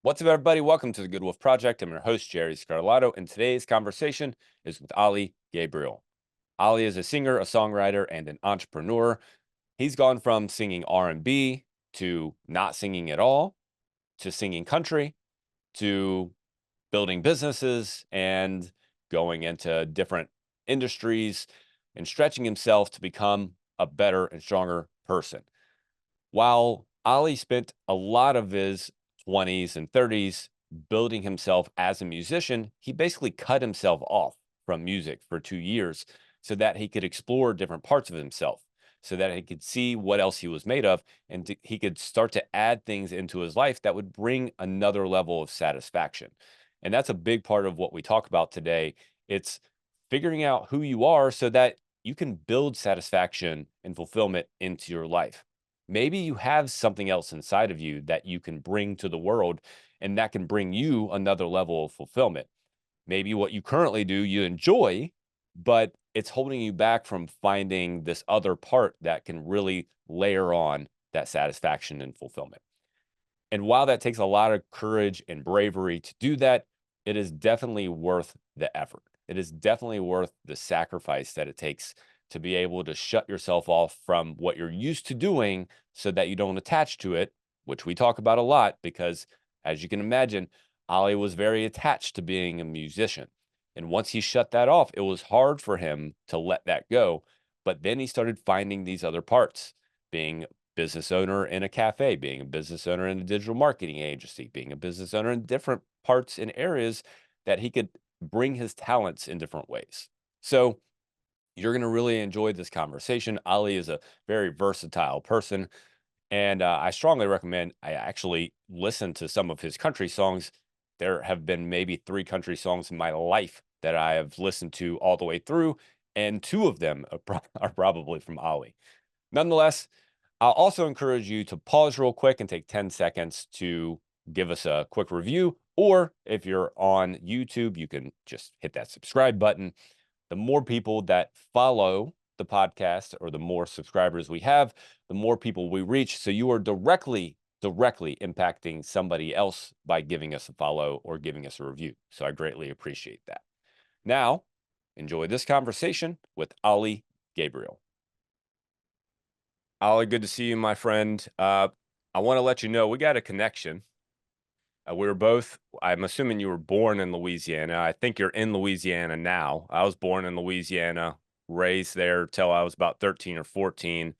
What's up, everybody? Welcome to the Good Wolf Project. I'm your host, Jerry Scarlato, and today's conversation is with Ollie Gabriel. Ollie is a singer, a songwriter, and an entrepreneur. He's gone from singing R&B to not singing at all, to singing country, to building businesses and going into different industries and stretching himself to become a better and stronger person. While Ollie spent a lot of his 20s and 30s building himself as a musician, he basically cut himself off from music for 2 years so that he could explore different parts of himself, so that he could see what else he was made of, and he could start to add things into his life that would bring another level of satisfaction. And that's a big part of what we talk about today. It's figuring out who you are so that you can build satisfaction and fulfillment into your life. Maybe you have something else inside of you that you can bring to the world, and that can bring you another level of fulfillment. Maybe what you currently do, you enjoy, but it's holding you back from finding this other part that can really layer on that satisfaction and fulfillment. And while that takes a lot of courage and bravery to do that, it is definitely worth the effort. It is definitely worth the sacrifice that it takes to be able to shut yourself off from what you're used to doing so that you don't attach to it, which we talk about a lot because, as you can imagine, Ollie was very attached to being a musician. And once he shut that off, it was hard for him to let that go. But then he started finding these other parts, being business owner in a cafe, being a business owner in a digital marketing agency, being a business owner in different parts and areas that he could bring his talents in different ways. So you're going to really enjoy this conversation. Ali is a very versatile person, and I strongly recommend I actually listen to some of his country songs. There have been maybe three country songs in my life that I have listened to all the way through, and two of them are probably from Ali. Nonetheless, I'll also encourage you to pause real quick and take 10 seconds to give us a quick review. Or if you're on YouTube, you can just hit that subscribe button. The more people that follow the podcast or the more subscribers we have, the more people we reach. So you are directly impacting somebody else by giving us a follow or giving us a review. So I greatly appreciate that. Now, enjoy this conversation with Ollie Gabriel. Ollie, good to see you, my friend. I want to let you know we got a connection. We were both, I'm assuming you were born in Louisiana. I think you're in Louisiana now. I was born in Louisiana, raised there till I was about 13 or 14.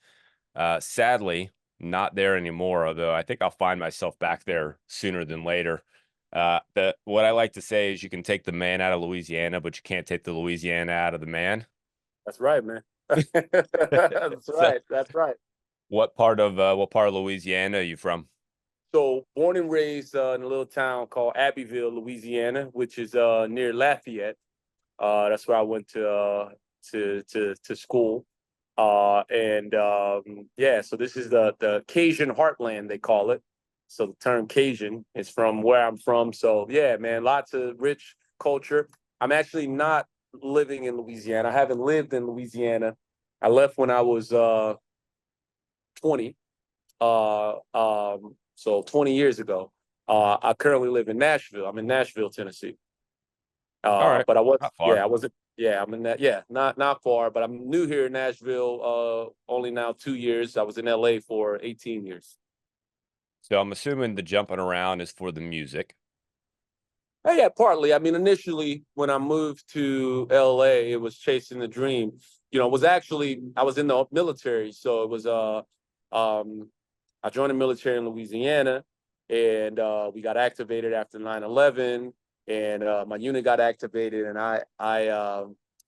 Sadly, not there anymore, although I think I'll find myself back there sooner than later. What I like to say is you can take the man out of Louisiana, but you can't take the Louisiana out of the man. That's right, man. That's So, right. That's right. what part of Louisiana are you from? So, born and raised in a little town called Abbeville, Louisiana, which is near Lafayette. That's where I went to school. And yeah, so this is the Cajun heartland they call it. So the term Cajun is from where I'm from. So yeah, man, lots of rich culture. I'm actually not living in Louisiana. I haven't lived in Louisiana. I left when I was 20. So 20 years ago. I currently live in Nashville. I'm in Nashville, Tennessee. All right, But I was, not yeah, far. I wasn't, yeah, I'm in that, yeah, not far, but I'm new here in Nashville. Only now 2 years. I was in LA for 18 years. So I'm assuming the jumping around is for the music. Yeah, partly. I mean, initially when I moved to LA, it was chasing the dream. It was actually I was in the military, so it was um, I joined the military in Louisiana, and we got activated after 9/11, and my unit got activated, and I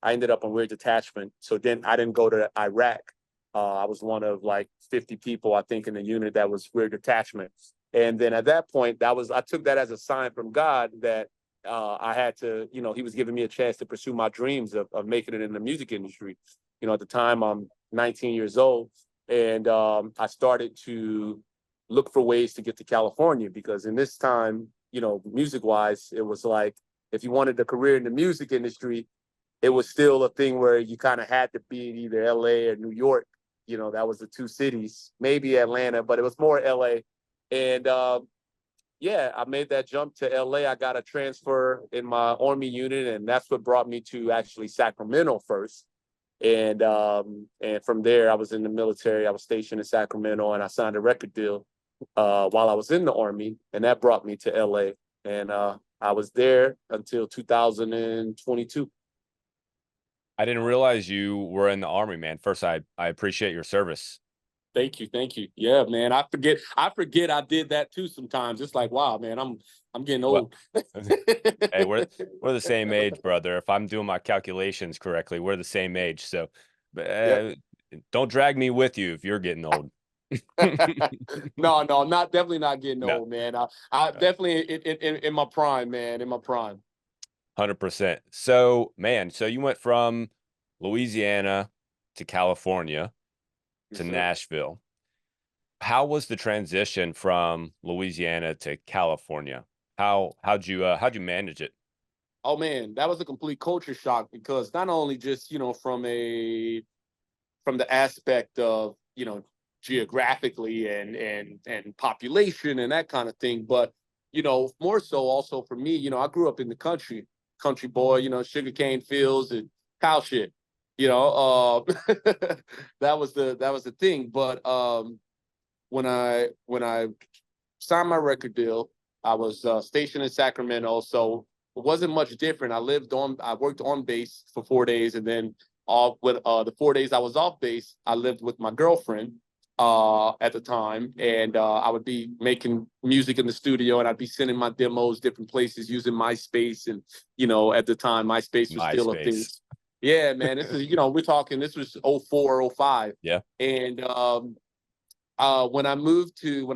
ended up on rear detachment. So then I didn't go to Iraq. I was one of like 50 people, I think, in the unit that was rear detachment. And then at that point, I took that as a sign from God that I had to, he was giving me a chance to pursue my dreams of making it in the music industry. At the time I'm 19 years old, and I started to look for ways to get to California because in this time, music wise, it was like if you wanted a career in the music industry, it was still a thing where you kind of had to be in either LA or New York. That was the two cities, maybe Atlanta, but it was more LA. And yeah, I made that jump to LA. I got a transfer in my Army unit, and that's what brought me to actually Sacramento first. And from there, I was in the military. I was stationed in Sacramento, and I signed a record deal while I was in the Army, and that brought me to LA. And I was there until 2022. I didn't realize you were in the Army, man. First, I appreciate your service. Thank you, thank you. Yeah, man. I forget I did that too sometimes. It's like, wow, man, I'm getting Well, old. hey, we're the same age, brother. If I'm doing my calculations correctly, we're the same age. So, Yep. uh, don't drag me with you if you're getting old. No, no, not definitely not getting No, old, man. I definitely in my prime, man, in my prime. 100%. So, man, so you went from Louisiana to California to Yes, sir. Nashville. How was the transition from Louisiana to California? How'd you manage it? Oh man, that was a complete culture shock because not only just, from the aspect of, geographically and population and that kind of thing, but more so also for me, I grew up in the country boy, sugarcane fields and cow shit. That was the thing. But when I signed my record deal, I was stationed in Sacramento, so it wasn't much different. I worked on base for 4 days, and then off with the 4 days I was off base, I lived with my girlfriend at the time, and I would be making music in the studio, and I'd be sending my demos different places using MySpace, and at the time MySpace was still a thing. MySpace. Yeah, man, this is we're talking this was 04, 05. Yeah. And when I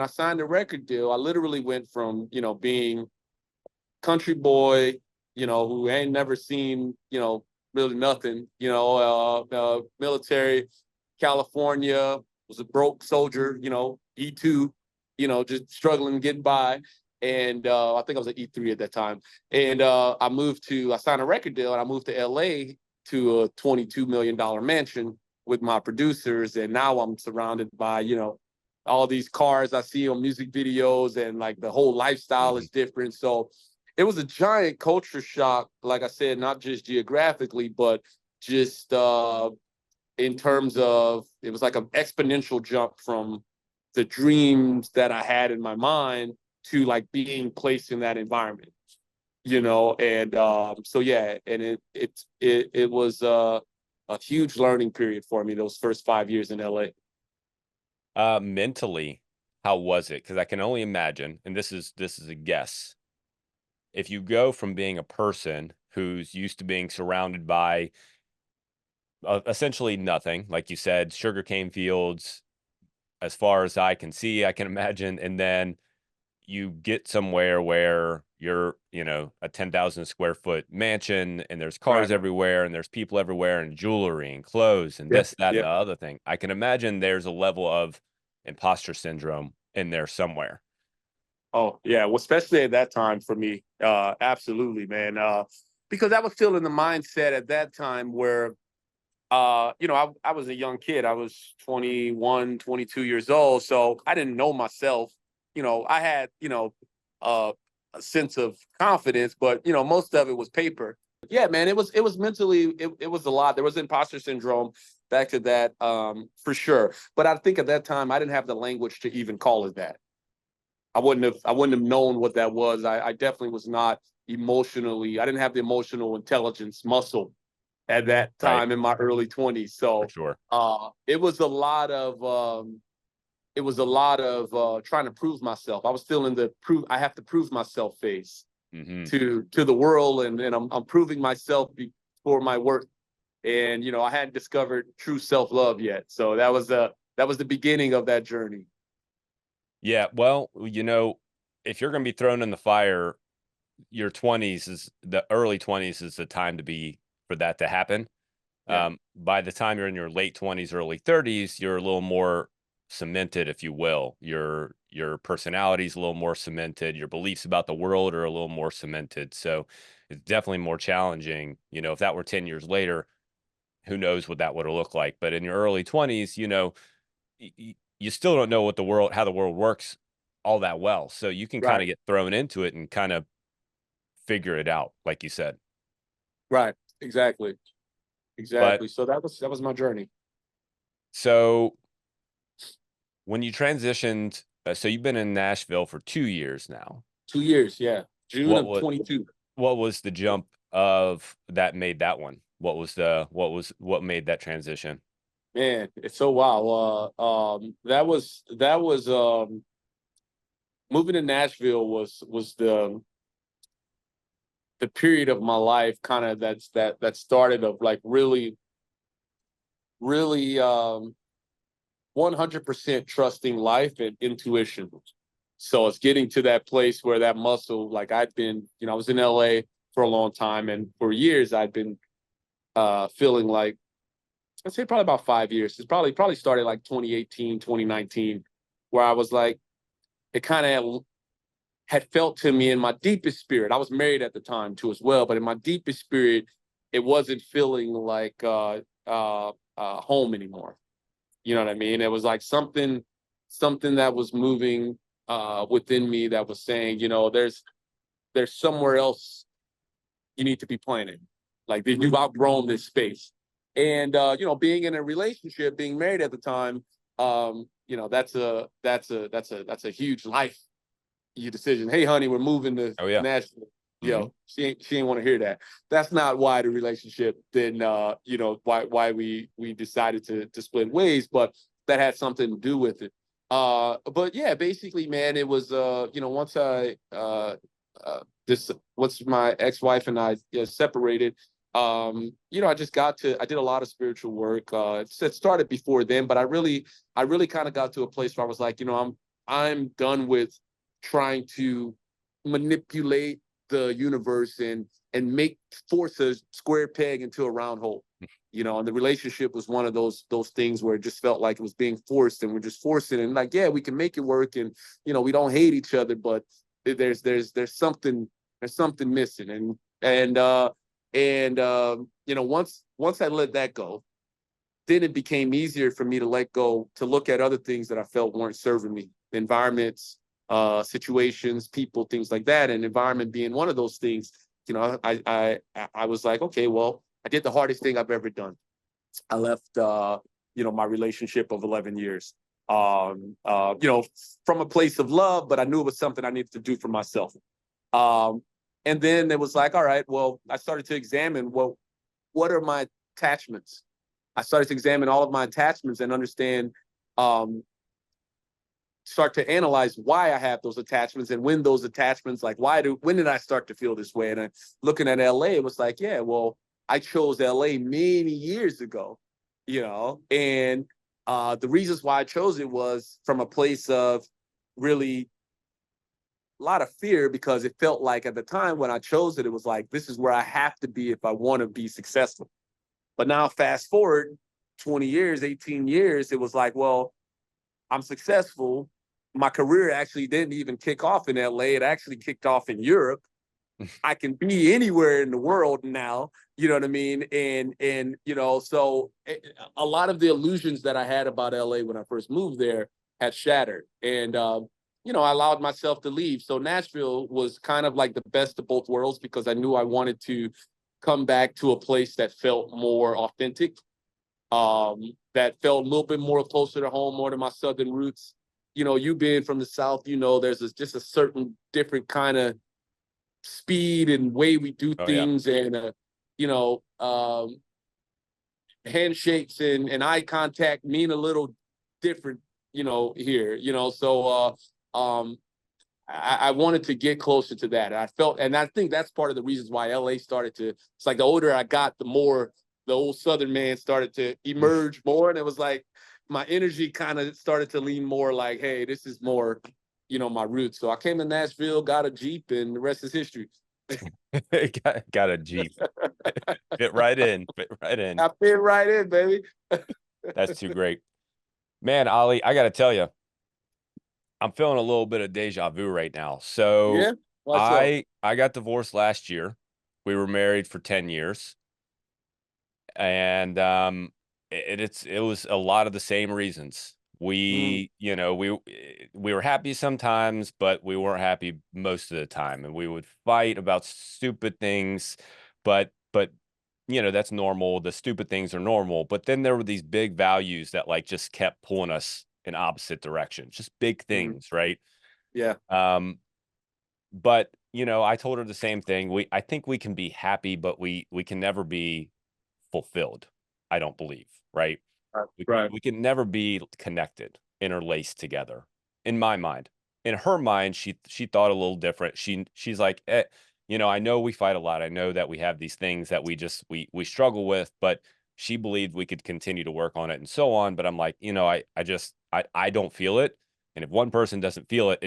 signed the record deal, I literally went from, being country boy, who ain't never seen, really nothing, military, California, was a broke soldier, E2, just struggling, getting by. And I think I was at E3 at that time. And I signed a record deal and I moved to LA to a $22 million mansion with my producers. And now I'm surrounded by, all these cars I see on music videos, and like the whole lifestyle Mhm. is different. So it was a giant culture shock, like I said, not just geographically, but just in terms of it was like an exponential jump from the dreams that I had in my mind to like being placed in that environment, and so yeah, and it was a huge learning period for me those first 5 years in LA. Mentally, how was it? Because I can only imagine, and this is a guess. If you go from being a person who's used to being surrounded by essentially nothing, like you said, sugarcane fields, as far as I can see, I can imagine, and then you get somewhere where you're, a 10,000 square foot mansion and there's cars Right. everywhere and there's people everywhere and jewelry and clothes and Yeah. this, that, and Yeah. the other thing. I can imagine there's a level of imposter syndrome in there somewhere. Oh yeah, well, especially at that time for me, absolutely, man. Because I was still in the mindset at that time where, I was a young kid. I was 21, 22 years old, so I didn't know myself. I had, a sense of confidence, but most of it was paper. Yeah, man, it was mentally, it was a lot. There was imposter syndrome back to that, for sure. But I think at that time I didn't have the language to even call it that. I wouldn't have known what that was. I definitely was not emotionally. I didn't have the emotional intelligence muscle at that Right. time in my early 20s. For So sure. it was a lot of trying to prove myself. I was still in the prove I have to prove myself phase Hmm. to the world, and I'm proving myself before my work. And I hadn't discovered true self love yet. So that was the beginning of that journey. Yeah. Well, if you're going to be thrown in the fire, your 20s is the early 20s is the time to be for that to happen. Yeah. By the time you're in your late 20s, early 30s, you're a little more cemented, if you will. Your personality's a little more cemented. Your beliefs about the world are a little more cemented. So it's definitely more challenging. If that were 10 years later, who knows what that would have looked like. But in your early 20s, you still don't know how the world works all that well. So you can kind Right. of get thrown into it and kind of figure it out, like you said. Right. Exactly. But Exactly. So that was my journey. so when you transitioned, so you've been in Nashville for 2 years now. 2 years. Yeah. June What of was 22. what was the jump of that made that one? What made that transition? Man, it's so wow. That was moving to Nashville was the period of my life kind of that started of like really 100% trusting life and intuition. So it's getting to that place where that muscle, like I've been, I was in LA for a long time, and for years I'd been feeling like, I'd say probably about 5 years. It's probably started like 2018, 2019, where I was like, it kind of had felt to me in my deepest spirit. I was married at the time too as well, but in my deepest spirit, it wasn't feeling like home anymore. You know what I mean? It was like something that was moving within me that was saying, there's somewhere else you need to be planted. Like you've outgrown this space. And being in a relationship, being married at the time, that's a huge life decision. Hey, honey, we're moving to Oh yeah. Nashville. Hmm. She ain't want to hear that. That's not why the relationship then why we decided to split ways, but that had something to do with it. But yeah, basically, man, it was once once my ex-wife and I separated, I did a lot of spiritual work. It started before then, but I really kind of got to a place where I was like, I'm done with trying to manipulate the universe and force a square peg into a round hole. And the relationship was one of those things where it just felt like it was being forced, and we're just forcing it. And like, yeah, we can make it work, and we don't hate each other, but there's something missing. Once I let that go, then it became easier for me to let go, to look at other things that I felt weren't serving me, environments, situations, people, things like that. And environment being one of those things. I was like, okay, well, I did the hardest thing I've ever done. I left my relationship of 11 years. From a place of love, but I knew it was something I needed to do for myself. Um, and then it was like, all right, well, I started to examine, well, what are my attachments? I started to examine all of my attachments and understand, start to analyze why I have those attachments, and when those attachments, like when did I start to feel this way? And looking at LA, it was like, yeah, well, I chose LA many years ago, and the reasons why I chose it was from a place of really a lot of fear, because it felt like at the time when I chose it, it was like, this is where I have to be if I want to be successful. But now fast forward 20 years, 18 years, it was like, well, I'm successful. My career actually didn't even kick off in LA. It actually kicked off in Europe. I can be anywhere in the world now, you know what I mean? So a lot of the illusions that I had about LA when I first moved there had shattered. And I allowed myself to leave. So Nashville was kind of like the best of both worlds, because I knew I wanted to come back to a place that felt more authentic, that felt a little bit more closer to home, more to my Southern roots. You being from the South, there's just a certain different kind of speed and way we do Oh yeah. things, and handshakes and eye contact mean a little different, here. I wanted to get closer to that. And I think that's part of the reasons why LA started to. It's like the older I got, the more the old Southern man started to emerge more, and it was like my energy kind of started to lean more like, hey, this is more, my roots. So I came to Nashville, got a Jeep, and the rest is history. got a Jeep. Fit right in. Fit right in. I fit right in, baby. That's too great. Man, Ollie, I got to tell you, I'm feeling a little bit of deja vu right now. So Yeah. What's up? I got divorced last year. We were married for 10 years. And it was a lot of the same reasons. Mm, We were happy sometimes, but we weren't happy most of the time, and we would fight about stupid things, but that's normal. The stupid things are normal, but then there were these big values that like just kept pulling us in opposite directions, just big mm, things, right? yeah. But I told her the same thing. I think we can be happy, but we can never be fulfilled. I don't believe, right? Right. we, Right. we can never be connected, interlaced together, in my mind. In her mind, she thought a little different. She's like, I know we fight a lot. I know that we have these things that we struggle with, but she believed we could continue to work on it and so on. But I'm like, I don't feel it. And if one person doesn't feel it,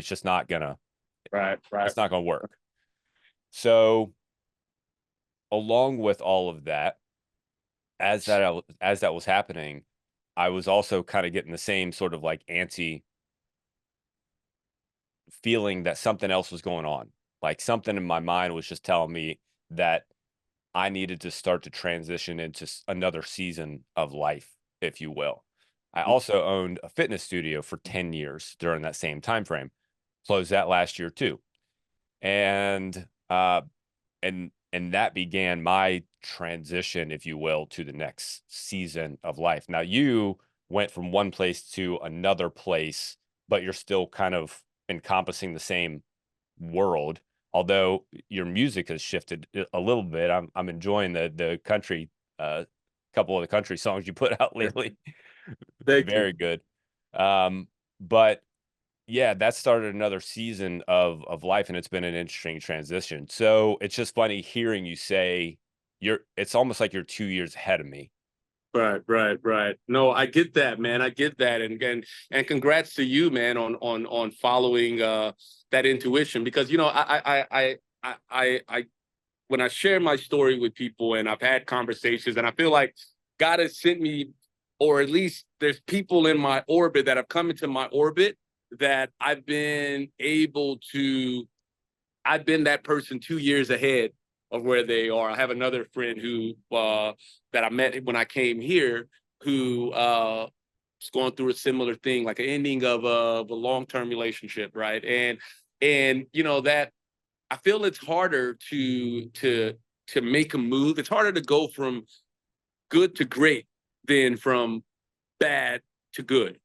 Right. Right. it's not gonna work. So along with all of that, as that was happening, I was also kind of getting the same sort of like anti feeling that something else was going on. Like something in my mind was just telling me that I needed to start to transition into another season of life, if you will. I also owned a fitness studio for 10 years during that same time frame. Closed that last year too. And and that began my transition, if you will, to the next season of life. Now you went from one place to another place, but you're still kind of encompassing the same world, although your music has shifted a little bit. I'm enjoying the country, couple of the country songs you put out Yeah. lately. Thank you. Very good. But yeah, that started another season of life, and it's been an interesting transition. So it's just funny hearing you say it's almost like you're 2 years ahead of me. Right, right, right. No, I get that, man. I get that, and congrats to you, man, on following that intuition, because I when I share my story with people and I've had conversations, and I feel like God has sent me, or at least there's people in my orbit that have come into my orbit that I've been that person 2 years ahead of where they are. I have another friend who that I met when I came here, who was going through a similar thing, like an ending of a long-term relationship, right? And that I feel it's harder to make a move. It's harder to go from good to great than from bad to good,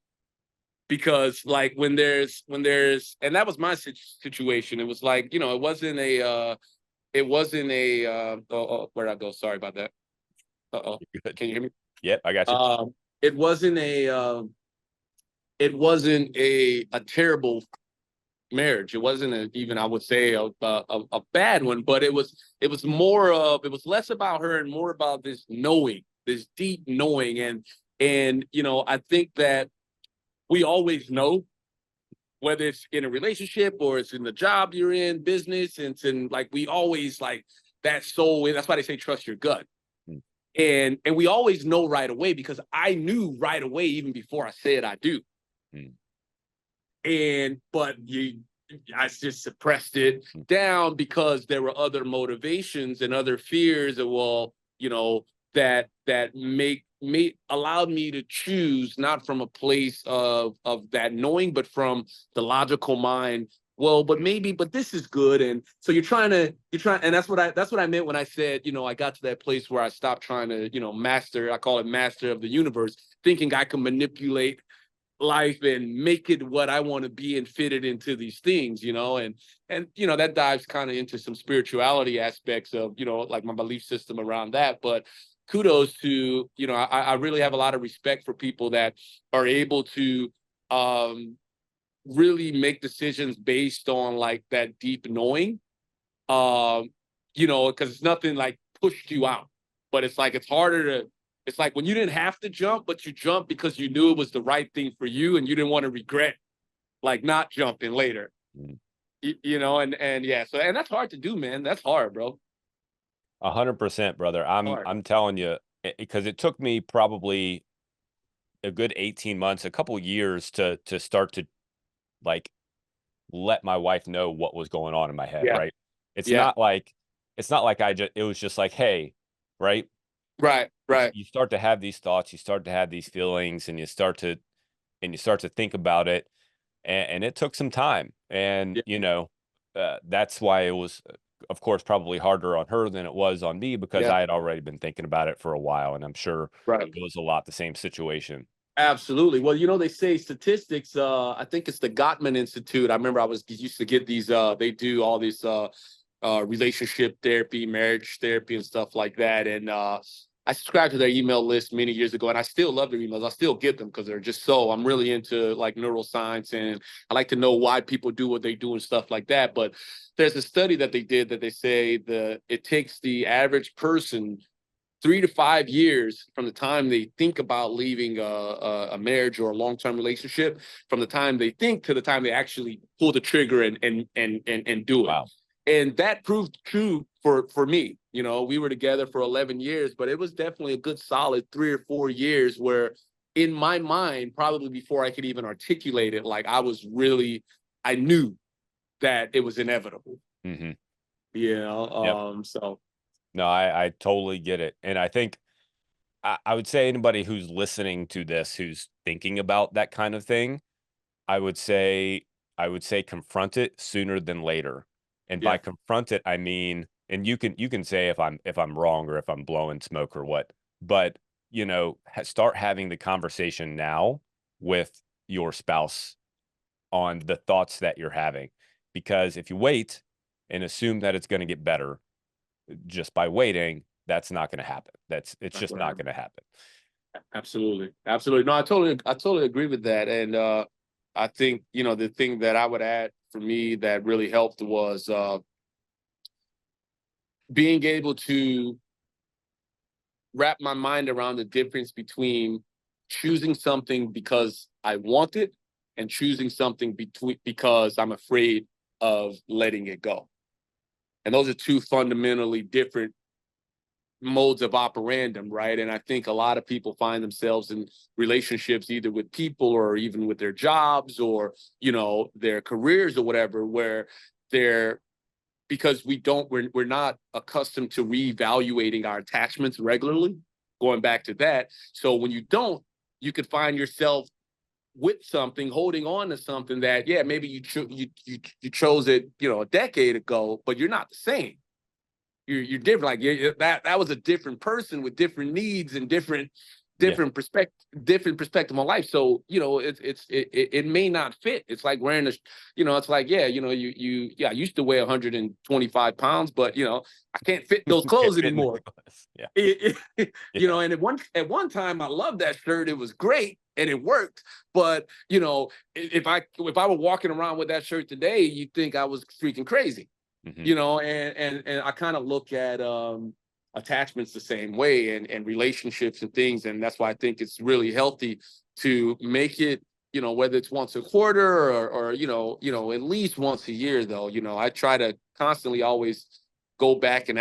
because like and that was my situation. It was like, it wasn't a where'd I go? Sorry about that. Uh-oh. You're good. Can you hear me? Yep, I got you. It wasn't a terrible marriage. It wasn't even, I would say, a bad one, but it was less about her and more about this knowing, this deep knowing. And I think that we always know, whether it's in a relationship or it's in the job you're in, business, and it's in, like, we always like that soul. That's why they say trust your gut. Mm, And we always know right away, because I knew right away even before I said I do. mm, But I just suppressed it mm. down because there were other motivations and other fears that, well, that allowed me to choose, not from a place of that knowing, but from the logical mind. Well, but this is good. And so and that's what I meant when I said, I got to that place where I stopped trying to, master. I call it master of the universe, thinking I can manipulate life and make it what I want to be and fit it into these things, and that dives kind of into some spirituality aspects of, like my belief system around that. But kudos to, I really have a lot of respect for people that are able to really make decisions based on like that deep knowing, because it's nothing like pushed you out, but it's harder to. It's like when you didn't have to jump, but you jumped because you knew it was the right thing for you, and you didn't want to regret like not jumping later. Mm. And yeah, so, and that's hard to do, man. That's hard, bro. 100%, brother. I'm Hard. I'm telling you, because it took me probably a good 18 months, a couple years to start to like let my wife know what was going on in my head, Yeah. right? It's Yeah. not like it's not like it was just like, hey, right? Right. You, Right. you start to have these thoughts, you start to have these feelings, and you start to and you start to think about it, and it took some time. And, Yeah. you know, that's why it was, of course, probably harder on her than it was on me, because Yeah. I had already been thinking about it for a while. And I'm sure Right. it was a lot the same situation. Absolutely. Well, you know, they say statistics, I think it's the Gottman Institute. I remember I was used to get these, they do all this relationship therapy, marriage therapy, and stuff like that. And I subscribed to their email list many years ago, and I still love their emails. I still get them because they're just so, I'm really into like neuroscience, and I like to know why people do what they do and stuff like that. But there's a study that they did that they say it takes the average person 3 to 5 years from the time they think about leaving a marriage or a long-term relationship, from the time they think to the time they actually pull the trigger and do it. Wow. And that proved true for me. You know, we were together for 11 years, but it was definitely a good solid 3 or 4 years where in my mind, probably before I could even articulate it, like I knew that it was inevitable. Mm-hmm. You know, Yep. so No, I totally get it. And I think I would say anybody who's listening to this, who's thinking about that kind of thing, I would say confront it sooner than later. And by yeah, confront it, I mean, and you can say if I'm wrong or if I'm blowing smoke or what, but you know, start having the conversation now with your spouse on the thoughts that you're having. Because if you wait and assume that it's going to get better just by waiting, that's not going to happen. It's that's just what not happened. going to happen. Absolutely. Absolutely. No, I totally agree with that. And I think, you know, the thing that I would add for me that really helped was being able to wrap my mind around the difference between choosing something because I want it and choosing something because I'm afraid of letting it go. And those are two fundamentally different modes of operandum, right? And I think a lot of people find themselves in relationships either with people or even with their jobs or, you know, their careers or whatever, where they're because we're not accustomed to reevaluating our attachments regularly, going back to that. So when you don't, you could find yourself with something, holding on to something that, yeah, maybe you chose it, you know, a decade ago, but you're not the same. You're different. Like that was a different person with different needs and Yeah. different perspective on life. So you know, it may not fit. It's like wearing a, you know, it's like yeah, you know, yeah, I used to weigh 125 pounds, but you know, I can't fit those Can't clothes fit in the anymore. glass. Yeah. You Yeah. know, and at one time I loved that shirt. It was great and it worked. But you know, if I were walking around with that shirt today, you'd think I was freaking crazy. Hmm. You know, and I kind of look at attachments the same way and relationships and things, and that's why I think it's really healthy to make it, you know, whether it's once a quarter or at least once a year though. You know, I try to constantly always go back and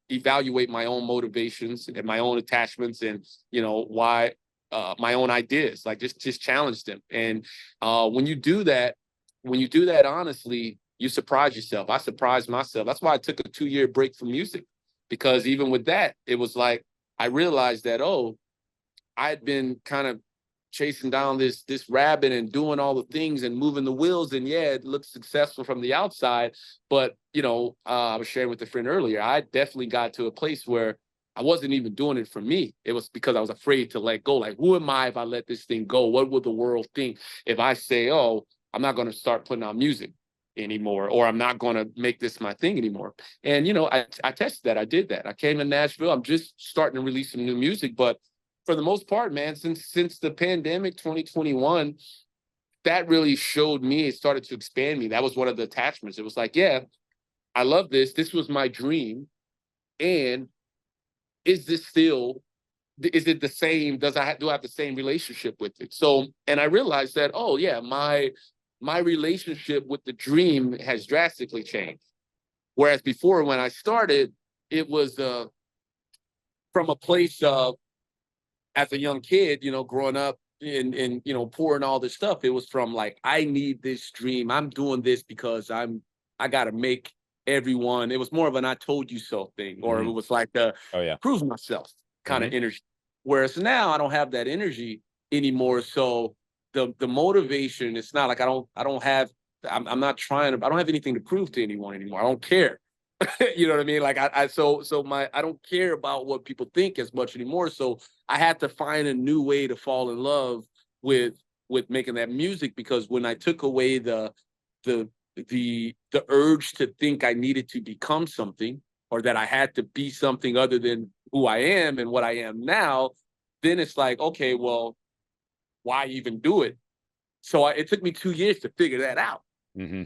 evaluate my own motivations and my own attachments and you know why my own ideas, like just challenge them. And when you do that honestly, you surprise yourself. I surprised myself. That's why I took a 2 year break from music, because even with that, it was like I realized that I'd been kind of chasing down this rabbit and doing all the things and moving the wheels, and yeah, it looks successful from the outside, but you know, I was sharing with a friend earlier, I definitely got to a place where I wasn't even doing it for me. It was because I was afraid to let go. Like, who am I if I let this thing go? What would the world think if I say, oh, I'm not going to start putting out music anymore, or I'm not going to make this my thing anymore? And you know, I tested that. I did that. I came to Nashville. I'm just starting to release some new music, but for the most part, man, since the pandemic 2021, that really showed me, it started to expand me. That was one of the attachments. It was like, yeah, I love this. This was my dream. And is this still, is it the same? Do I have the same relationship with it? So, and I realized that, oh yeah, my relationship with the dream has drastically changed. Whereas before, when I started, it was from a place of, as a young kid, you know, growing up and you know, pouring all this stuff, it was from like, I need this dream. I'm doing this because I gotta make everyone. It was more of an I told you so thing, or it Hmm. was like the Oh yeah. prove myself kind Hmm. of energy. Whereas now I don't have that energy anymore. So the motivation, it's not like I don't have, I'm not trying to, I don't have anything to prove to anyone anymore. I don't care. You know what I mean? Like I don't care about what people think as much anymore. So I had to find a new way to fall in love with making that music, because when I took away the urge to think I needed to become something, or that I had to be something other than who I am and what I am now, then it's like, okay, well, why even do it? So it took me 2 years to figure that out. Mm-hmm.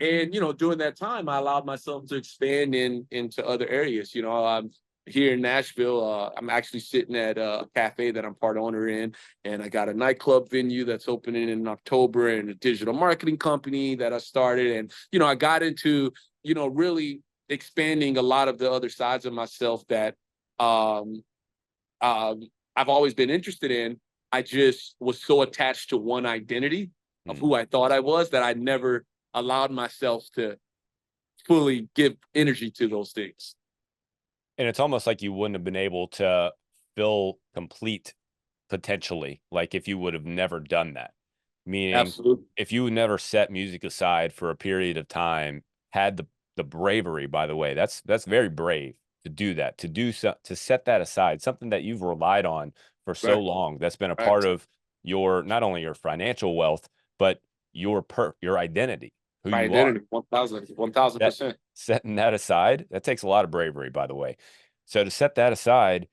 And, during that time, I allowed myself to expand into other areas. I'm here in Nashville. I'm actually sitting at a cafe that I'm part owner in, and I got a nightclub venue that's opening in October, and a digital marketing company that I started. And, I got into, really expanding a lot of the other sides of myself that I've always been interested in. I just was so attached to one identity of who I thought I was that I never allowed myself to fully give energy to those things. And it's almost like you wouldn't have been able to feel complete potentially, like if you would have never done that. Meaning, Absolutely. if you never set music aside for a period of time, had the bravery, by the way, that's very brave to do that, to set that aside, something that you've relied on for so Right. long, that's been a Right. part of your, not only your financial wealth, but your identity, who My you are. identity, 1000%. Setting that aside, that takes a lot of bravery, by the way. So to set that aside,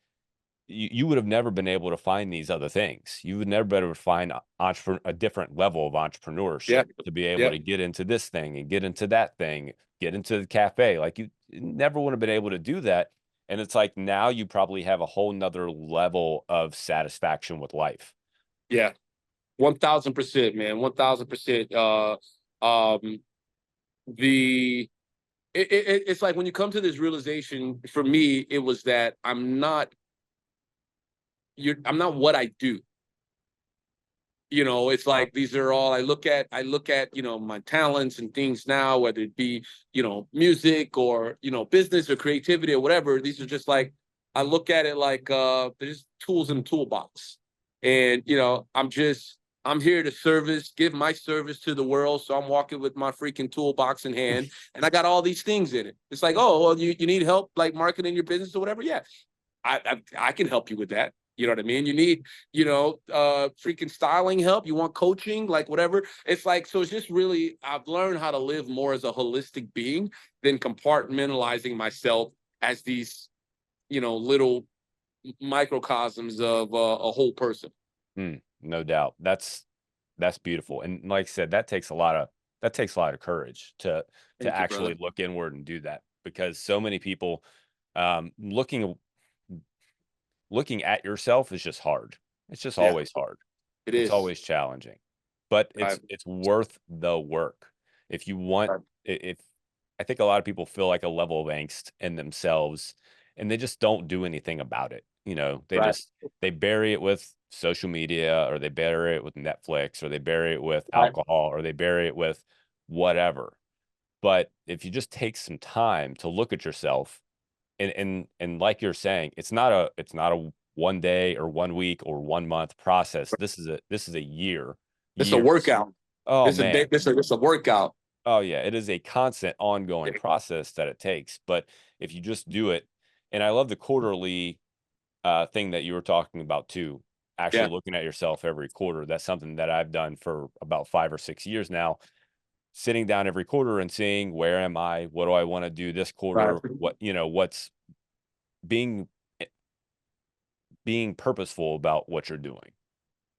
you would have never been able to find these other things. You would never be able to find a different level of Yeah. entrepreneurship, to be able Yeah. to get into this thing and get into that thing, get into the cafe. Like, you never would have been able to do that. And it's like, now you probably have a whole nother level of satisfaction with life. Yeah. 1000%, man. 1000%. Um, it's like when you come to this realization, for me, it was that I'm not what I do. It's like these are all I look at, my talents and things now, whether it be, music or, business or creativity or whatever. These are just like, I look at it like they're just tools in the toolbox. And, I'm here to give my service to the world. So I'm walking with my freaking toolbox in hand, and I got all these things in it. It's like, oh, well, you need help like marketing your business or whatever. Yeah, I can help you with that. You know what I mean? You need, freaking styling help. You want coaching, like whatever. It's like, so it's just really, I've learned how to live more as a holistic being than compartmentalizing myself as these, little microcosms of a whole person. No doubt. That's beautiful. And like I said, that takes a lot of courage to Thank you, brother. actually look inward and do that, because so many people, looking at yourself is just hard. It's just Yeah, always hard. it It's is. always challenging, but I, it's worth the work. If you want, I, if I think a lot of people feel like a level of angst in themselves, and they just don't do anything about it. right. They bury it with social media, or they bury it with Netflix, or they bury it with Right. alcohol, or they bury it with whatever. But if you just take some time to look at yourself, and like you're saying, it's not a 1 day or 1 week or 1 month process. This is a It's a years. workout. Oh It's a day. man. It's a workout. Oh yeah, it is a constant ongoing process that it takes. But if you just do it, and I love the quarterly thing that you were talking about too, actually Yeah. looking at yourself every quarter. That's something that I've done for about 5 or 6 years now, sitting down every quarter and seeing, where am I, what do I want to do this Right. quarter, what's being purposeful about what you're doing.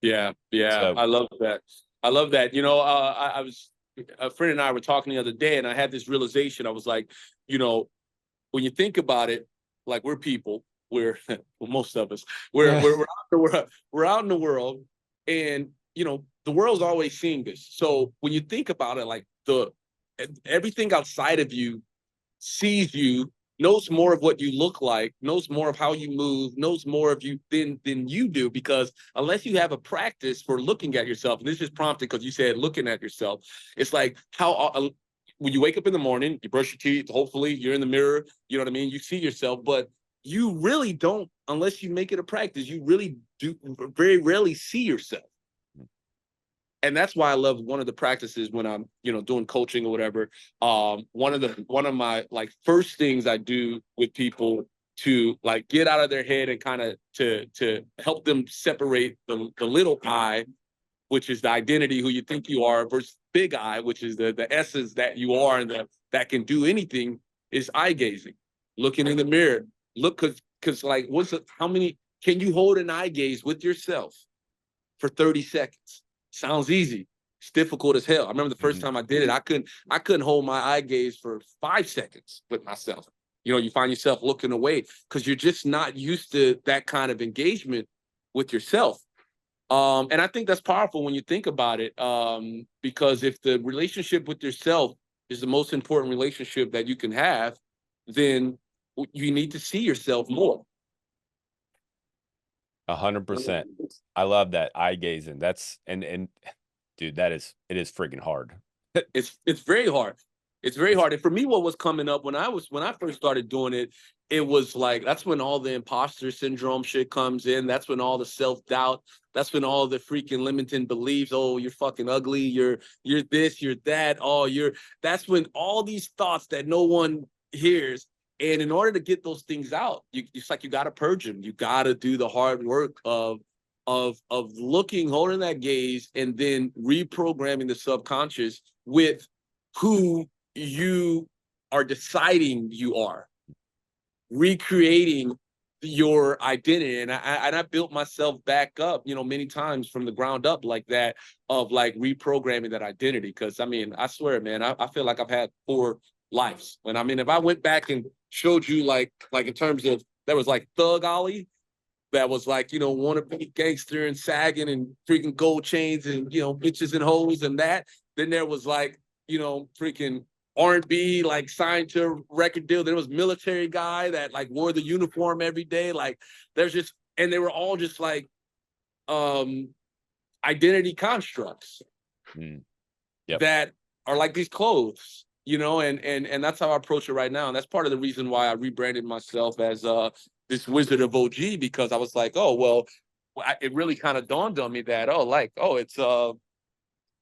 Yeah, yeah, So I love that. I love that. I was a friend and I were talking the other day, and I had this realization. I was like, you know, when you think about it, like we're people, we're well, most of us, we're out in the world, and the world's always seeing us. So when you think about it, like everything outside of you sees you, knows more of what you look like, knows more of how you move, knows more of you than you do, because unless you have a practice for looking at yourself, and this is prompted because you said looking at yourself, it's like how when you wake up in the morning, you brush your teeth, hopefully you're in the mirror, you know what I mean? You see yourself, but you really don't, unless you make it a practice, you really do very rarely see yourself. and that's why I love one of the practices when I'm, doing coaching or whatever. One of my like first things I do with people to like get out of their head and kind of to help them separate the little I, which is the identity, who you think you are, versus big I, which is the essence that you are and that can do anything, is eye gazing, looking in the mirror. Look, because like, how many can you hold an eye gaze with yourself for 30 seconds? Sounds easy. It's difficult as hell. I remember the first time I did it, I couldn't hold my eye gaze for 5 seconds with myself. You find yourself looking away because you're just not used to that kind of engagement with yourself. And I think that's powerful when you think about it, because if the relationship with yourself is the most important relationship that you can have, then you need to see yourself more. 100%. I love that eye gazing. That's and dude, it is freaking hard. It's very hard. It's very hard. And for me, what was coming up when I first started doing it, it was like, that's when all the imposter syndrome shit comes in. That's when all the self-doubt, that's when all the freaking limiting beliefs, oh, you're fucking ugly, you're this, you're that, that's when all these thoughts that no one hears. And in order to get those things out, it's like you got to purge them. You got to do the hard work of looking, holding that gaze, and then reprogramming the subconscious with who you are deciding you are, recreating your identity. And I built myself back up, many times from the ground up like that, of like reprogramming that identity. Because I swear, man, I feel like I've had 4 lives. And if I went back and showed you like in terms of, there was like Thug Ollie, that was like, want to be gangster and sagging and freaking gold chains and, bitches and hoes and that. Then there was like, freaking R&B, like signed to a record deal. There was military guy that like wore the uniform every day. Like and they were all just like identity constructs that are like these clothes, and that's how I approach it right now. And that's part of the reason why I rebranded myself as this Wizard of OG, because I was like, oh, well, it really kind of dawned on me that,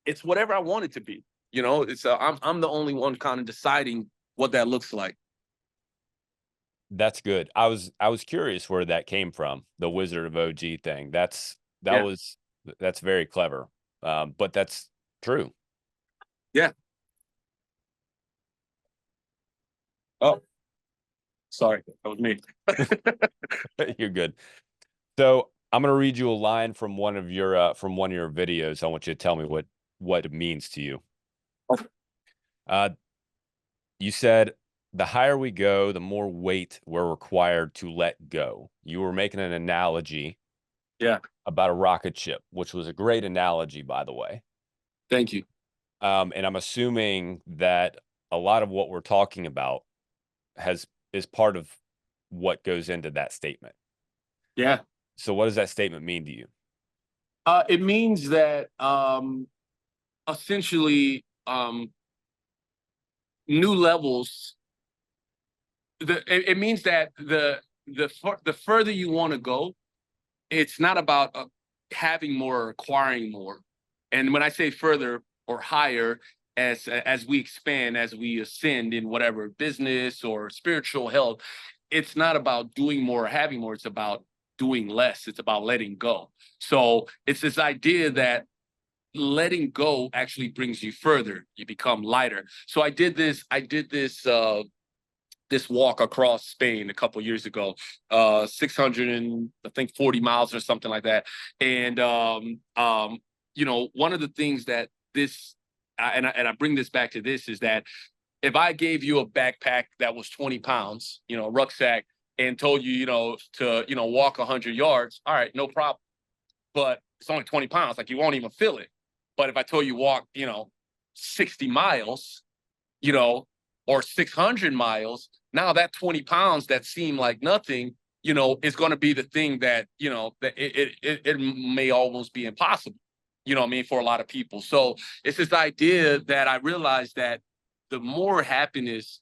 it's whatever I want it to be. It's I'm the only one kind of deciding what that looks like. That's good. I was curious where that came from, the Wizard of OG thing. That's very clever. But that's true. Yeah. Oh, sorry, that was me. You're good. So I'm going to read you a line from one of your videos. I want you to tell me what it means to you. Okay. You said, the higher we go, the more weight we're required to let go. You were making an analogy about a rocket ship, which was a great analogy, by the way. Thank you. And I'm assuming that a lot of what we're talking about is part of what goes into that statement. Yeah. So what does that statement mean to you? It means that essentially new levels. It means that the further you want to go, it's not about having more or acquiring more. And when I say further or higher, as we expand, as we ascend in whatever business or spiritual health, it's not about doing more or having more. It's about doing less. It's about letting go. So it's this idea that letting go actually brings you further. You become lighter. So I did this this walk across Spain a couple years ago, 640 miles or something like that. And one of the things that this and I bring this back to this is that if I gave you a backpack that was 20 pounds, a rucksack, and told you, to walk 100 yards, all right, no problem. But it's only 20 pounds, like you won't even feel it. But if I told you walk, 60 miles, or 600 miles, now that 20 pounds that seem like nothing, is going to be the thing that, that it may almost be impossible, for a lot of people. So it's this idea that I realized that the more happiness,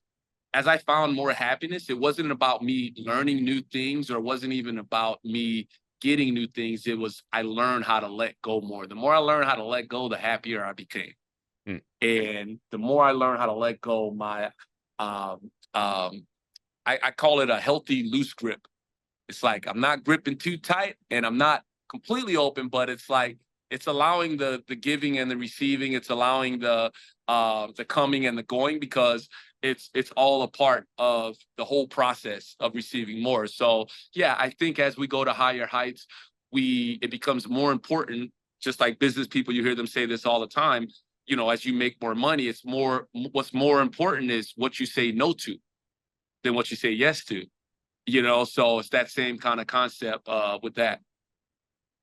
as I found more happiness, it wasn't about me learning new things, or it wasn't even about me getting new things. I learned how to let go more. The more I learned how to let go, the happier I became. Mm. And the more I learned how to let go, um, um, I call it a healthy loose grip. It's like I'm not gripping too tight and I'm not completely open, but it's like it's allowing the giving and the receiving. It's allowing the coming and the going, because it's all a part of the whole process of receiving more. So yeah, I think as we go to higher heights, it becomes more important. Just like business people, you hear them say this all the time. You know, as you make more money, what's more important is what you say no to than what you say yes to. You know, so it's that same kind of concept with that.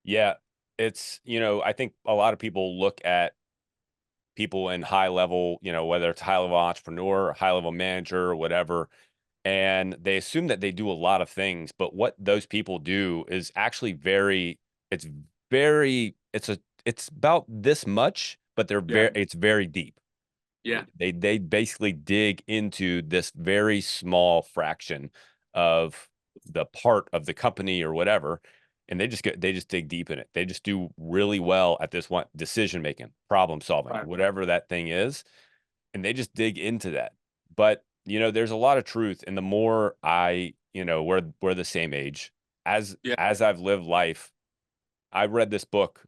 Yeah, it's, I think a lot of people look at people in high level, whether it's high level entrepreneur or high level manager or whatever, and they assume that they do a lot of things, but what those people do is actually it's very, it's about this much, but Yeah, it's very deep. yeah, They basically dig into this very small fraction of the part of the company or whatever, and they just dig deep in it. They just do really well at this one: decision making, problem solving, right. whatever that thing is, and they just dig into that. But there's a lot of truth, and the more we're the same age. Yeah, As I've lived life, I read this book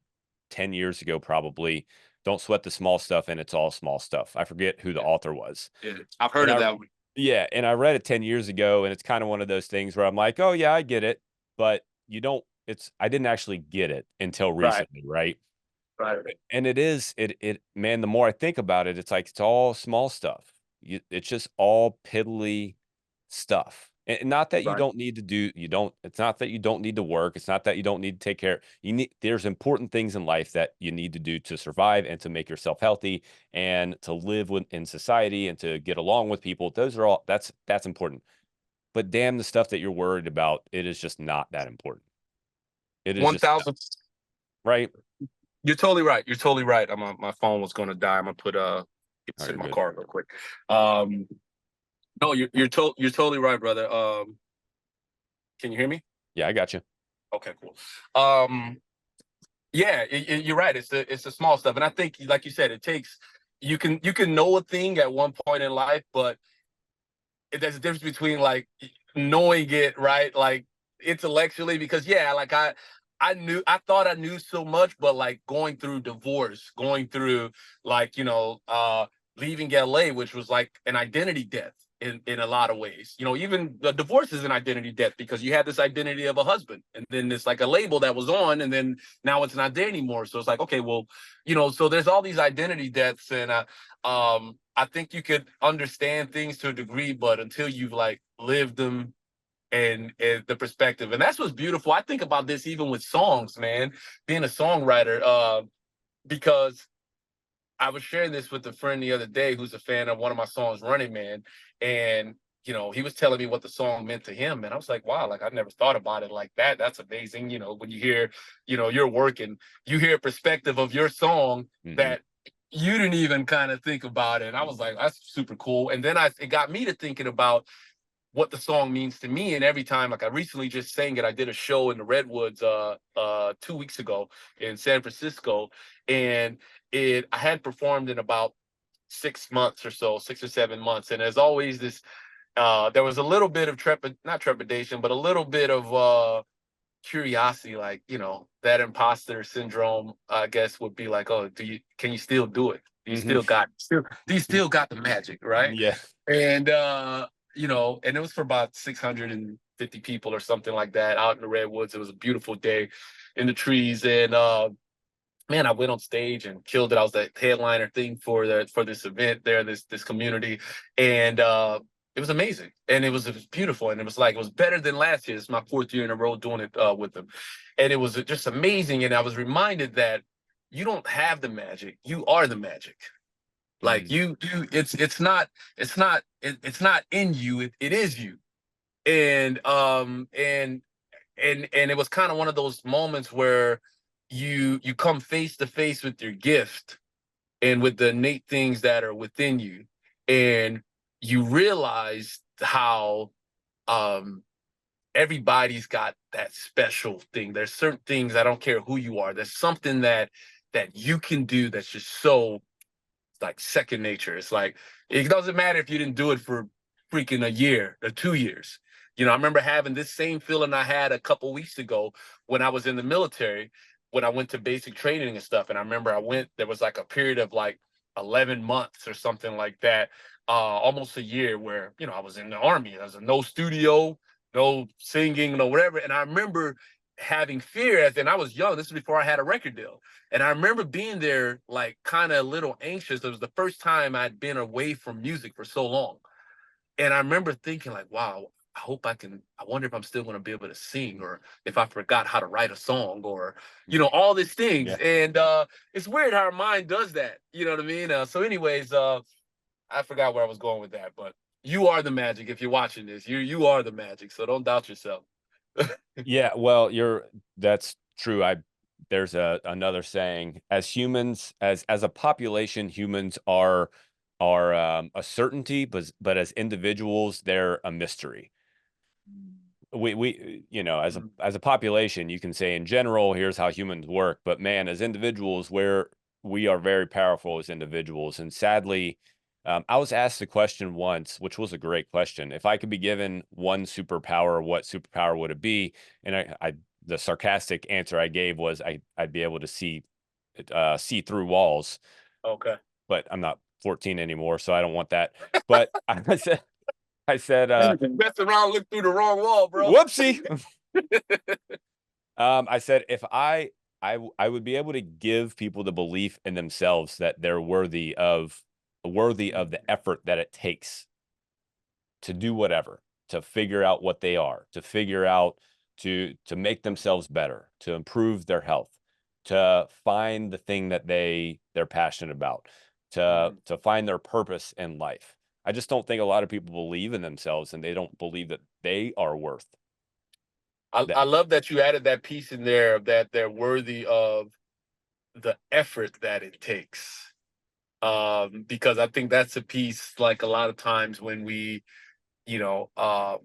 10 years ago, probably. Don't Sweat the Small Stuff, and It's All Small Stuff. I forget who the yeah, author was. yeah. I've heard And of I that one. Yeah, and I read it 10 years ago, and it's kind of one of those things where I'm like, "Oh yeah, I get it." But you don't it's I didn't actually get it until Right, recently, right? right, And man, the more I think about it, it's like it's all small stuff. It's just all piddly stuff. And not that you right. don't need to do, you don't, it's not that you don't need to work. It's not that you don't need to take care. There's important things in life that you need to do to survive and to make yourself healthy and to live in society and to get along with people. That's important. But damn, the stuff that you're worried about, it is just not that important. It is One just not, thousand. right? You're totally right. You're totally right. My phone was going to die. I'm gonna Oh, sit you're in my good. car real quick. Um, no, you're totally right, brother. Can you hear me? Yeah, I got you. Okay, cool. Um, yeah, you're right. It's the small stuff, and I think, like you said, it takes you can know a thing at one point in life, but there's a difference between like knowing it, right, like intellectually, because yeah, like I thought I knew so much, but like going through divorce, going through like leaving LA, which was like an identity death in a lot of ways. You know, even the divorce is an identity death, because you had this identity of a husband, and then it's like a label that was on, and then now it's not there anymore. So it's like, okay, well, so there's all these identity deaths, and I think you could understand things to a degree, but until you've like lived them, and the perspective, and that's what's beautiful. I think about this even with songs, man, being a songwriter, because I was sharing this with a friend the other day who's a fan of one of my songs, Running Man, and he was telling me what the song meant to him, and I was like, wow, like I never thought about it like that. That's amazing. When you hear, your work, and you hear a perspective of your song Hmm. that you didn't even kind of think about it. And I was like, that's super cool. And then it got me to thinking about what the song means to me. And every time, like I recently just sang it, I did a show in the Redwoods 2 weeks ago in San Francisco, and I had performed in about 6 months or so, 6 or 7 months. And there's always this there was a little bit of not trepidation, but a little bit of curiosity, like, that imposter syndrome, I guess, would be like, oh, can you still do it? Hmm. Do you still got the magic, right? Yeah. And and it was for about 650 people or something like that out in the redwoods. It was a beautiful day in the trees, and man, I went on stage and killed it. I was the headliner thing for this event there, this community, and it was amazing, and it was beautiful, and it was better than last year. It's my fourth year in a row doing it with them, and it was just amazing. And I was reminded that you don't have the magic; you are the magic. Like Mm. it's not in you. It is you. And and it was kind of one of those moments where you come face to face with your gift and with the innate things that are within you, and you realize how um everybody's got that special thing. There's certain things, I don't care who you are. There's something that you can do that's just so like second nature. It's like it doesn't matter if you didn't do it for freaking a year or 2 years. I remember having this same feeling I had a couple weeks ago when I was in the military, when I went to basic training and stuff. And I remember there was like a period of like 11 months or something like that, almost a year where, I was in the army. There was no studio, no singing, no whatever. And I remember having fear and I was young. This is before I had a record deal. And I remember being there, like, kind of a little anxious. It was the first time I'd been away from music for so long. And I remember thinking, like, wow, I wonder if I'm still going to be able to sing, or if I forgot how to write a song, or, all these things. Yeah. And it's weird how our mind does that. You know what I mean? So anyways, I forgot where I was going with that, but you are the magic. If you're watching this, you are the magic. So don't doubt yourself. Yeah, well, that's true. There's another saying, as humans, as a population, humans are a certainty, but as individuals, they're a mystery. We as a population, you can say in general, here's how humans work, but man, as individuals, we are very powerful as individuals. And sadly, I was asked a question once, which was a great question. If I could be given one superpower, what superpower would it be? And the sarcastic answer I gave was I'd be able to see through walls. Okay. But I'm not 14 anymore, so I don't want that. But I said, Mess around, look through the wrong wall, bro. whoopsie. I said if I would be able to give people the belief in themselves that they're worthy of the effort that it takes to do whatever, to figure out what they are, to figure out to make themselves better, to improve their health, to find the thing that they're passionate about, to find their purpose in life. I just don't think a lot of people believe in themselves, and they don't believe that they are worth that. I love that you added that piece in there, that they're worthy of the effort that it takes. Because I think that's a piece, like, a lot of times when we, you know, uh,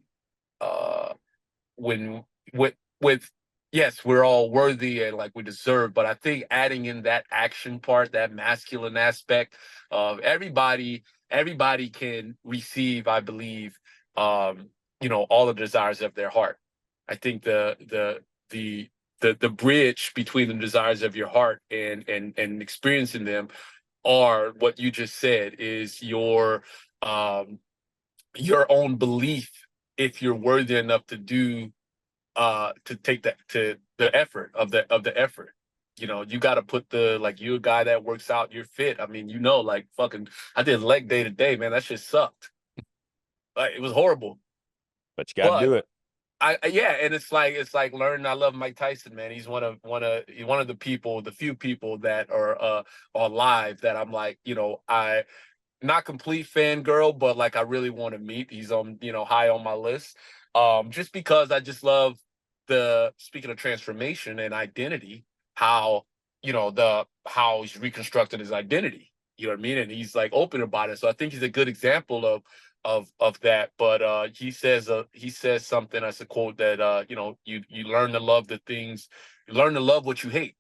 when with yes, we're all worthy and like we deserve, but I think adding in that action part, that masculine aspect of everybody can receive, I believe, all the desires of their heart. I think the bridge between the desires of your heart and experiencing them are what you just said, is your own belief, if you're worthy enough to do to take that to the effort of the effort. You got to put like, you're a guy that works out, you're fit. I mean, like, fucking, I did leg day today, man. That shit sucked. Like, it was horrible. But you got to But do it. yeah, and it's like learning. I love Mike Tyson, man. He's one of the few people that are alive that I'm like, I not complete fangirl, but like I really want to meet. He's on, high on my list. Just because I just love speaking of transformation and identity, how, how he's reconstructed his identity. You know what I mean? And he's like open about it. So I think he's a good example of that. But he says something as a quote that you learn to love the things, you learn to love what you hate.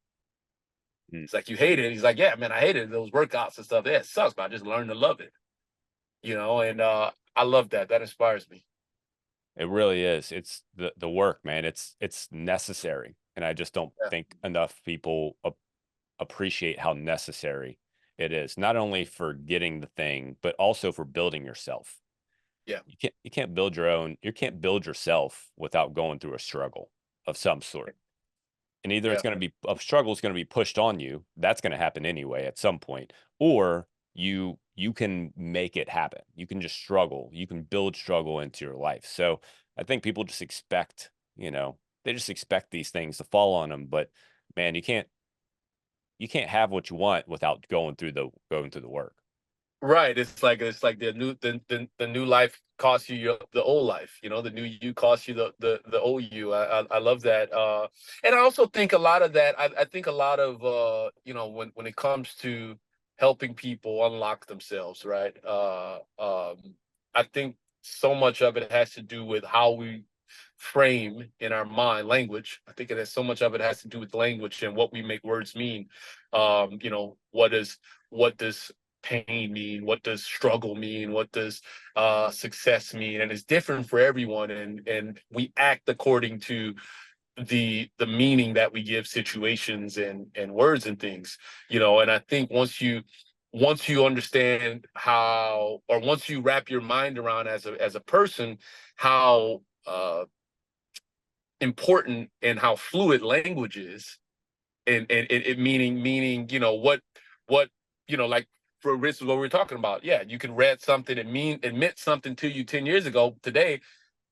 It's like, you hate it. He's like, yeah, man, I hated those workouts and stuff. Yeah, it sucks, but I just learned to love it. And I love that. That inspires me. It really is. It's the work, man. It's necessary, and I just don't Yeah. think enough people appreciate how necessary it is, not only for getting the thing, but also for building yourself. Yeah. You can't build yourself without going through a struggle of some sort. And either it's Yeah. going to be a struggle is going to be pushed on you. That's going to happen anyway at some point, or you can make it happen. You can just struggle. You can build struggle into your life. So I think people just expect, they just expect these things to fall on them. But man, you can't have what you want without going through the work. Right. It's like the new life costs you the old life. The new you costs you the old you. I love that. And I also think a lot of that. I think a lot of when it comes to helping people unlock themselves, right? I think so much of it has to do with how we frame in our mind, language. I think it has so much of it has to do with language and what we make words mean. What does pain mean? What does struggle mean? What does success mean? And it's different for everyone, and we act according to the meaning that we give situations and words and things. And I think once you understand how, or once you wrap your mind around as a person how important and how fluid language is, and it meaning what like, for instance, what we were talking about. Yeah, you can read something and it meant something to you 10 years ago. Today,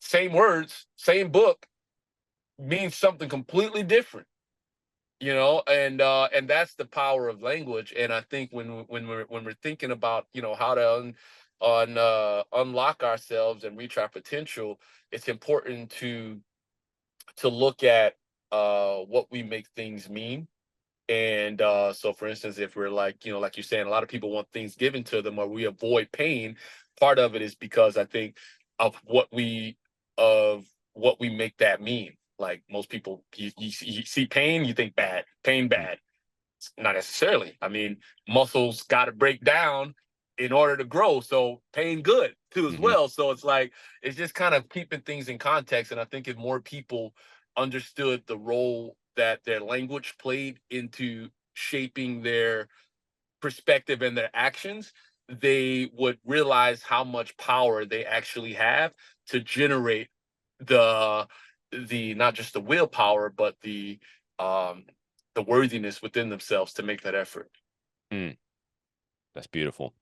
same words, same book, means something completely different. And that's the power of language. And I think when we're thinking about how to unlock ourselves and reach our potential, it's important to look at what we make things mean. And so, for instance, if we're like you're saying, a lot of people want things given to them, or we avoid pain. Part of it is because I think of what we make that mean. Like, most people, you see pain, you think bad, pain bad. Not necessarily. I mean, muscles got to break down in order to grow. So pain good too as well. So it's just kind of keeping things in context. And I think if more people understood the role that their language played into shaping their perspective and their actions, they would realize how much power they actually have to generate the not just the willpower, but the worthiness within themselves to make that effort. That's beautiful.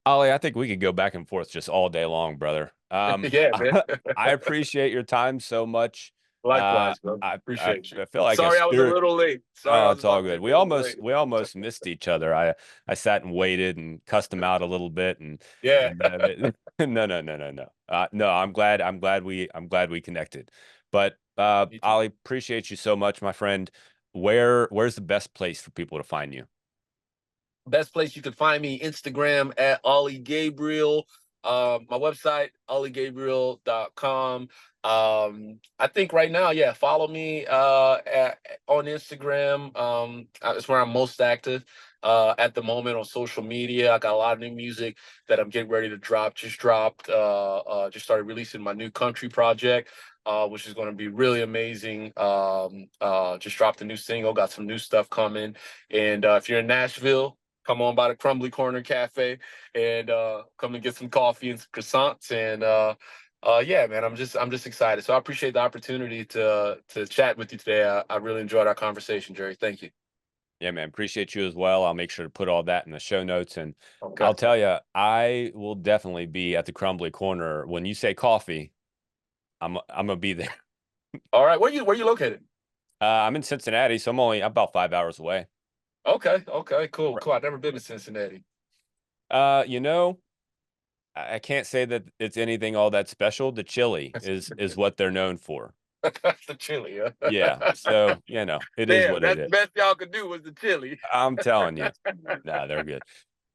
Ollie, I think we could go back and forth just all day long, brother. Yeah, man. I appreciate your time so much. Likewise, bro. I Appreciate you. feel like Sorry I was a little late. Sorry I Oh, was it's all about to good. be a little late. We almost missed each other. I sat and waited and cussed him out a little bit, and Yeah. no. No, I'm glad we connected. But Me too. Ollie, appreciate you so much, my friend. Where's the best place for people to find you? Best place you can find me, Instagram at Ollie Gabriel. My website, olliegabriel.com. I think right now, yeah, follow me on Instagram. It's where I'm most active at the moment on social media. I got a lot of new music that I'm getting ready to drop. Just started releasing my new country project, which is going to be really amazing. Just dropped a new single, got some new stuff coming. And if you're in Nashville, come on by the Crumbly Corner Cafe and come and get some coffee and some croissants. And yeah, man, I'm just excited. So I appreciate the opportunity to chat with you today. I really enjoyed our conversation, Jerry. Thank you. Yeah, man, appreciate you as well. I'll make sure to put all that in the show notes, and Okay. I'll tell you, I will definitely be at the Crumbly Corner when you say coffee. I'm gonna be there. All right. Where you located? I'm in Cincinnati, so I'm about 5 hours away. Okay. Okay. Cool. Cool. I've never been to Cincinnati. You know, I can't say that it's anything all that special. The chili is what they're known for. That's the chili. Huh? Yeah, so it is Damn, what it that's the is. best y'all could do was the chili. I'm telling you, nah, they're good.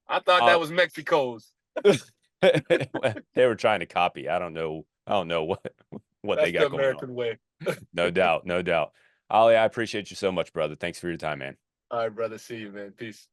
I thought Uh, that was Mexico's. they were trying to copy. I don't know what they That's the got going on. American way. No doubt, no doubt. Ollie, I appreciate you so much, brother. Thanks for your time, man. All right, brother. See you, man. Peace.